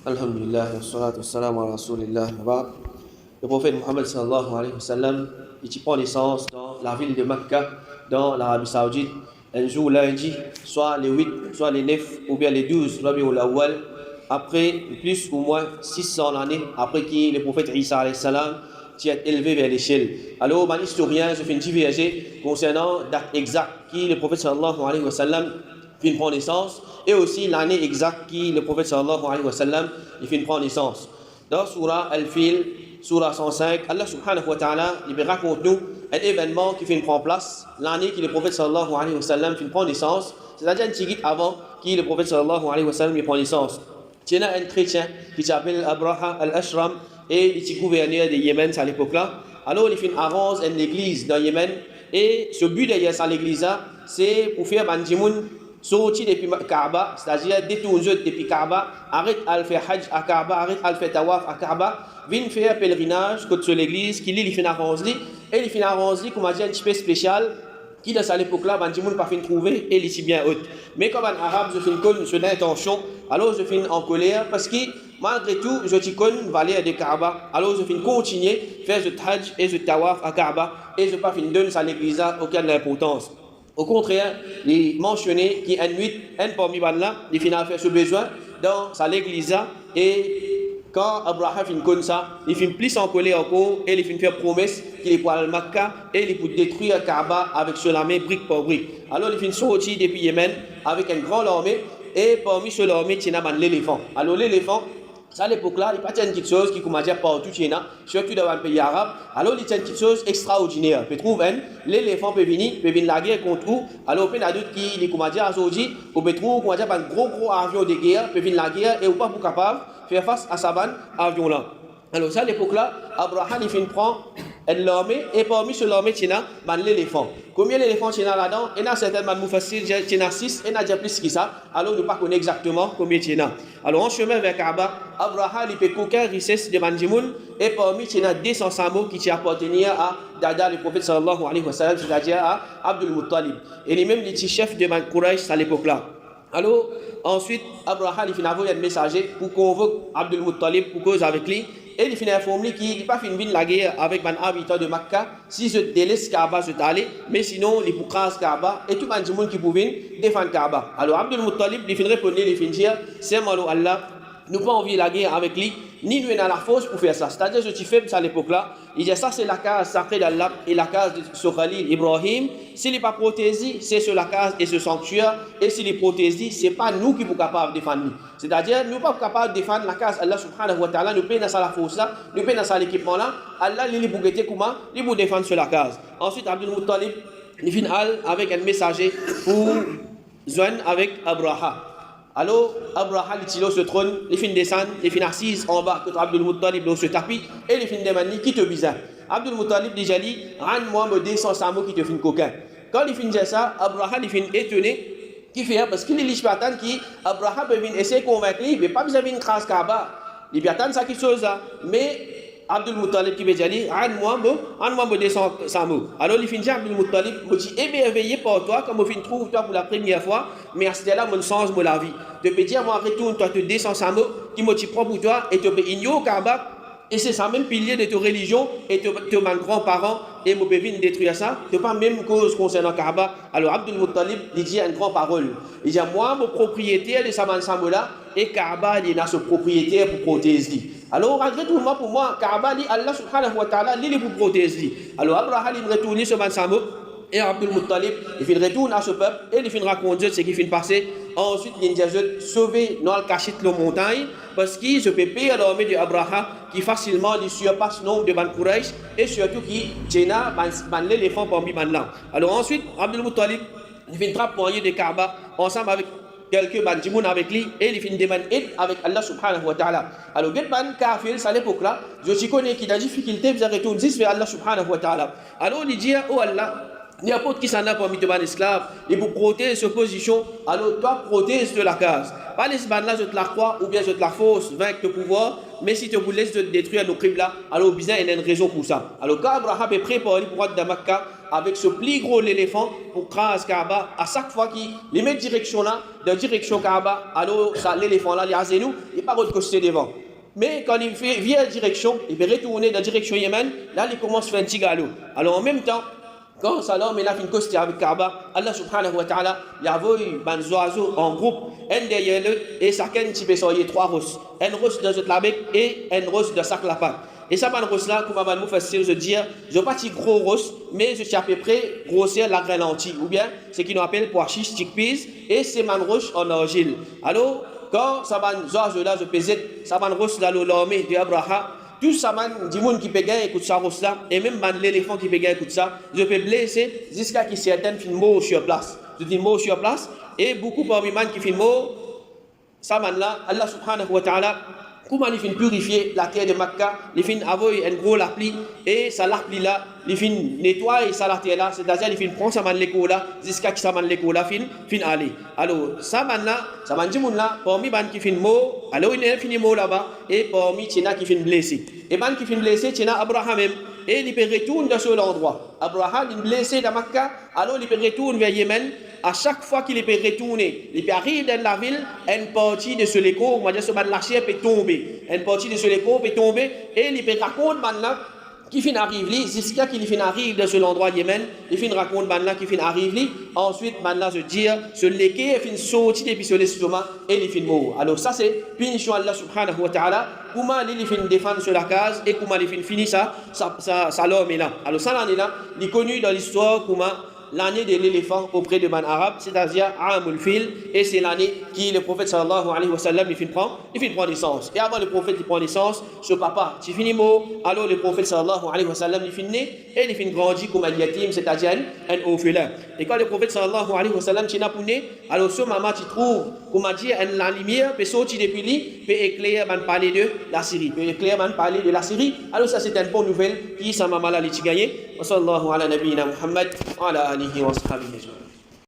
Alhamdulillah, wa salatu wa salam ala rasulillah. Le prophète Mohammed sallallahu alayhi wa sallam, il prend naissance dans la ville de Mecca, dans l'Arabie Saoudite, un jour lundi, soit les 8, soit les 9, ou bien les 12, Rabiul Awwal, après plus ou moins 600 années, après que le prophète Isa alayhi salam est élevé vers l'échelle. Alors, un historien se fait diverger concernant la date exacte qui le prophète sallallahu alayhi wa sallam fait prendre naissance, et aussi l'année exacte qui le prophète sallallahu alayhi wa sallam il fait prendre naissance. Dans Surah Al-Fil, Surah 105, Allah subhanahu wa ta'ala il raconte nous un événement qui fait prendre place, l'année que le prophète sallallahu alayhi wa sallam fait prendre naissance, c'est-à-dire un petit avant qui le prophète sallallahu alayhi wa sallam il prend naissance. Il y a un chrétien qui s'appelle Abraha al-Ashram et il était gouverneur de Yémen à l'époque-là. Alors il fait arrange une église dans Yémen et ce but derrière ça l'église c'est pour faire bandimoun sorti depuis Kaaba, c'est-à-dire détourner depuis Kaaba, arrête à faire Hajj à Kaaba, arrête à faire Tawaf à Kaaba, vient faire pèlerinage contre l'église, qui lit les arrangé, et les arrangé comme un petit peu spécial, qui dans cette époque-là, Bandimoun pas fait trouver, et il est bien haute. Mais comme un arabe, je fais une sur l'intention, alors je fais en colère, parce que malgré tout, je te connais valeur de Kaaba, alors je fais continuer, faire le Hajj et le Tawaf à Kaaba, et je pas fait donner à l'église aucune importance. Au contraire, il mentionnait qu'il y a une nuit, un parmi là, il finit à faire ce besoin dans sa l'église et quand Abraham finit comme ça, il finit plus en colère encore et il finit faire promesse qu'il est pour aller à Makkah et il est pour détruire Kaaba avec son armée brique par brique. Alors il finit sortir depuis Yémen avec une grande armée et parmi cette armée, il y a l'éléphant. Alors l'éléphant, à l'époque-là, il y a une petite chose qui commence partout, surtout dans un pays arabe. Alors, il y a une petite chose extraordinaire. On peut trouver l'éléphant peut venir la guerre contre vous. Alors, on peut dire qu'il commence à aujourd'hui, on peut trouver un gros avion de guerre, peut venir la guerre et on pas capable de faire face à ce avion-là. Alors, à l'époque-là, Abraham, il fait prendre l'armée et parmi ce l'armée, il y a l'éléphant. Combien d'éléphants il y a là-dedans? Il y a certainement facile, il y en a 6, il y en a déjà plus que ça. Alors, nous ne connaissons pas exactement combien il y en a. Alors, en chemin vers Kaaba, Abraham il peut aucun richesse de Bandimoun et parmi il y a 200 samots qui appartenaient à Dada, le prophète sallallahu alayhi wa sallam, c'est-à-dire à Abdul Muttalib. Et lui-même, il était chef de Quraysh à l'époque-là. Alors, ensuite, Abraham il finit envoyer un messager pour convoquer Abdul Muttalib pour cause avec lui. Et il finit informé qu'il n'a pas fini la guerre avec les habitants de Makkah si je délaisse Kaaba, je t'allais, mais sinon, il pourra Kaaba et tout le monde qui pouvait défendre Kaaba. Alors, Abdul Muttalib, il finit répondre, il finit dire, c'est malo Allah, nous pas envie la guerre avec lui, ni nous dans la force pour faire ça. C'est-à-dire, je suis faible à l'époque-là. Il dit ça, c'est la case sacrée d'Allah et la case de ce Khalil Ibrahim. S'il n'est pas protégé, c'est sur la case et ce sanctuaire. Et s'il est protégé, ce n'est pas nous qui sommes capables de défendre. C'est-à-dire, nous ne sommes pas capables de défendre la case Allah subhanahu wa ta'ala. Nous payons dans la force là, nous payons dans l'équipement là. Allah, il est pour guetter comment? Il est pour défendre sur la case. Ensuite, Abdul Muttalib, il finit avec un messager pour joindre avec Abraham. Alors, Abraham il tire ce trône, il finit descendre, il finit assise en bas contre Abdul Muttalib dans ce tapis et il finit demander qui te bizarre. Abdul Muttalib déjà dit, rends-moi me 200 samots qui te finit coquin. Quand il finit ça, Abraham il finit étonné, qui fait parce qu'il est l'Ishbatan qui, Abraham peut venir essayer de convaincre lui, mais pas besoin d'une crasse Kaaba. Il peut attendre ça quelque chose là, mais Abdul Muttalib qui veut dire, rends-moi me 200 samots. Alors il finit Abdul Muttalib, me dit, émerveillé par toi, comme je trouve toi pour la première fois, mais à ce là mon change la vie. Tu peux dire, moi retourne toi te 200 samots, qui me prend pour toi, et tu peux ignorer Kaaba, et c'est ça même pilier de ta religion, et tu es grand-parent, et je peux venir détruire ça, tu n'as pas même cause concernant Kaaba. Alors Abdul Muttalib, il dit une grande parole. Il dit, moi, mon propriétaire de Saman Samola, et Kaaba, il a ce propriétaire pour protéger. Alors, malgré tout, pour moi, Kaaba, Allah subhanahu wa ta'ala, il est pour protéger. Alors, Abraham, il retourne sur Man Samo, et Abdul Muttalib, il fait retourner à ce peuple, et il fait raconter ce qui fait passer. Ensuite, il dit, sauver dans le cachette de la montagne, parce qu'il se peut payer l'armée d'Abraham, qui facilement lui surpasse le nombre de Ban Quraysh, et surtout qui tient l'éléphant parmi les là. Alors, ensuite, Abdul Muttalib, il fait une trappe poignée de Kaaba, ensemble avec quelques bandimoun avec lui et il finit de demander aide avec Allah subhanahu wa ta'ala. Alors, get ban kafir, à l'époque là, je connais qu'il a difficulté, vous retourner vers Allah subhanahu wa ta'ala. Alors, il dit, oh Allah, n'importe qui s'en a parmi de esclave, et pour protéger cette position, alors toi protège de la case. Pas les là, je te la crois, ou bien je te la fausse, vaincre le pouvoir, mais si tu voulais te détruire nos crimes là, alors bizarre, il y a une raison pour ça. Alors quand Abraham est prêt pour aller pour de Makka, avec ce plus gros l'éléphant, pour craser Kaaba, à chaque fois qu'il les met direction là, de direction Kaaba, alors l'éléphant là, il a nous, il pas de côté devant. Mais quand il vient en direction, il peut retourner dans la direction Yémen, là il commence à faire un petit galop. Alors en même temps, quand Salam il a fait une coste avec Kaaba, Allah subhanahu wa ta'ala, il a vu des oiseaux en groupe, un derrière eux, et chacun type il y a 3 rosses. Un rosse dans la bec et un rosse dans sac la patte. Et ça, ban rosse là, comme on facile de dire, je ne pas si gros rosse, mais je suis à peu près grossir la graine lentille, ou bien ce qu'ils appellent pois chiches, chickpeas, et c'est man roche en argile. Alors, quand ça ban oiseau là, je pesais, ça ban rosse là, l'armée de Abraham, tout ça, du monde qui peut gagner, écoute ça, là, et même l'éléphant qui peut gagner, écoute ça, je peux blesser jusqu'à ce que certains finissent mort sur place. Je dis mort sur place, et beaucoup parmi les gens qui finissent mort, ça, là, Allah subhanahu wa ta'ala, comment il finit purifier la terre de Makka, il finit avoir un gros lapli, et ça lapli là, il finit nettoyer ça la terre là, c'est-à-dire il finit prendre ça l'écho là, jusqu'à ce que ça l'écho là, finit aller. Alors, ça là, ça dit moun là, parmi les gens qui finissent mort, alors il finit mort là-bas, et parmi les gens qui finissent blessés. Et les gens qui finissent blessés, c'est Abraham même, et il peut retourner dans ce endroit. Abraham, il est blessé dans Makka, alors il peut retourner vers Yémen. À chaque fois qu'il peut retourner, il peut arriver dans la ville, une partie de ce léco, on va dire ce man la chair peut tomber. Une partie de ce léco peut tomber, et il peut raconter maintenant qui fin arrive li, jusqu'à qu'il fin arrive dans ce endroit Yémen, il fin raconte maintenant qui fin arrive li, ensuite maintenant je dire ce léqué fin sorti depuis sur l'estomac et il fin mort. Alors ça c'est punition Allah subhanahu wa ta'ala, comment il fin défendre sur la case et comment il fin finir ça l'homme est là. Alors ça l'année là, il est connu dans l'histoire comment l'année de l'éléphant auprès de ban arabe, c'est-à-dire Amul Fil, et c'est l'année qui le prophète sallallahu alayhi wa sallam il prend naissance. Et avant le prophète il prend naissance, ce papa, il finit mot, alors le prophète sallallahu alayhi wa sallam il finit né et il finit grandi comme un yatim, c'est-à-dire un orphelin. Et quand le prophète sallallahu alayhi wa sallam il pour né, alors ce maman tu trouve, comment dire, la lumière peut sortir depuis lui, peut éclairer man parler de la Syrie, peut éclairer man parler de la Syrie. Alors ça c'est une bonne nouvelle qui sa maman là les gagné. Wa sallallahu ala nabiyyina Muhammad wa ala alihi wa sahbihi ajma'in.